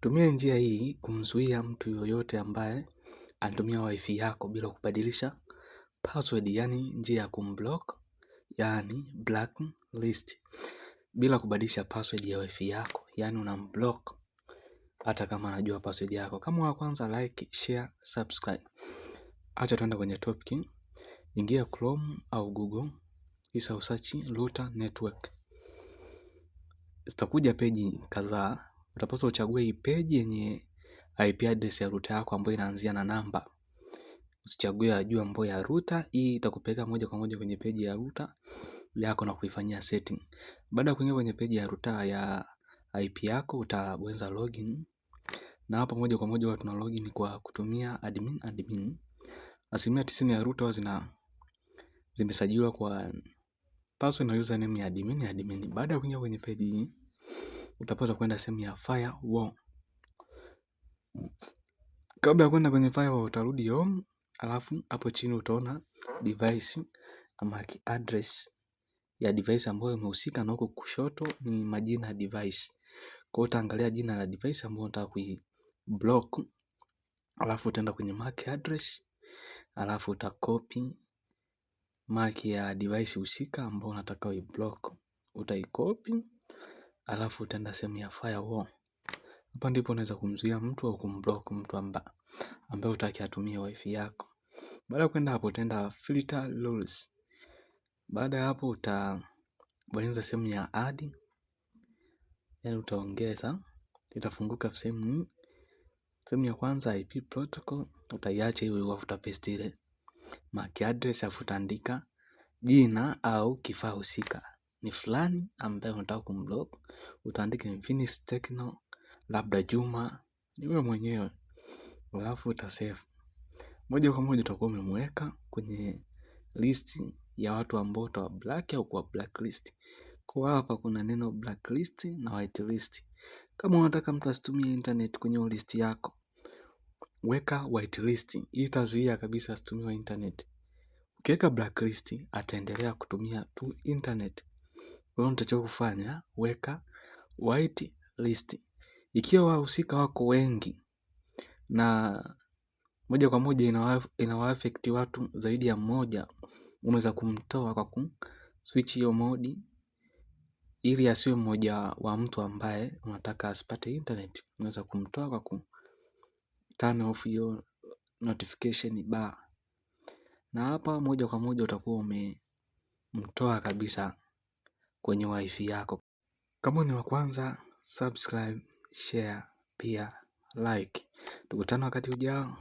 Tumia njia hii kumzuia mtu yoyote ambaye anatumia wifi yako bila kubadilisha password, yani njia ya kumblock, yani blacklist, bila kubadilisha password ya wifi yako, yani unamblock hata kama anajua password yako. Kama wa kwanza, like, share, subscribe. Acha tuende kwenye topic. Ingia Chrome au Google, kisha usearch router network. Zitakuja peji kadhaa. Utapaswa uchague hii peji yenye IP address ya router yako ambayo inaanzia na namba. Usichague ya juu ambayo ya router. Hii itakupeleka moja kwa moja kwenye peji ya router yako na kuifanyia setting. Baada ya kuingia kwenye peji ya router ya IP yako, utabonyeza login. Na hapa moja kwa moja huwa tuna login kwa kutumia admin. 90% ya router zimesajiliwa kwa password na username ya admin. Baada ya kuingia kwenye peji hii, utapaswa kwenda sehemu ya firewall. Kabla ya kwenda kwenye firewall, utarudi home, alafu hapo chini utaona device ama address ya device ambayo imehusika, na huko kushoto ni majina ya device. Kwa hiyo utaangalia jina la device ambayo unataka kuiblock, alafu utaenda kwenye MAC address, alafu utakopi MAC ya device husika ambayo unataka uiblock. Utaikopi, alafu utaenda sehemu ya firewall. Hapa ndipo unaweza kumzuia mtu au kumblock mtu ambaye hutaki atumie wifi yako. Baada ya kwenda hapo, utaenda filter rules. Baada ya hapo utabonyeza sehemu ya add, yani utaongeza, itafunguka sehemu ya kwanza IP protocol, utaiacha hiyo, utapaste ile MAC address, afu utaandika jina au kifaa husika ni fulani ambaye unataka kumblock. Utaandika Infinix, Tecno, labda Juma, ni wewe mwenyewe, alafu utasave. Moja kwa moja utakuwa umemweka kwenye list ya watu ambao utawa black au kwa blacklist. Kwa hapa kuna neno blacklist na whitelist. Kama unataka mtu asitumie internet kwenye list yako, weka whitelist. Hii itazuia kabisa asitumie internet. Ukiweka blacklist, ataendelea kutumia tu internet. Wewe unatakiwa kufanya, weka whitelist. Ikiwa wahusika wako wengi na moja kwa moja inawa-affect watu zaidi ya mmoja, unaweza kumtoa kwa switch hiyo mode ili asiwe mmoja wa mtu ambaye unataka asipate internet. Unaweza kumtoa kwa turn off hiyo notification bar, na hapa moja kwa moja utakuwa umemtoa kabisa kwenye wifi yako. Kama ni wa kwanza, subscribe, share, pia like. Tukutane wakati ujao.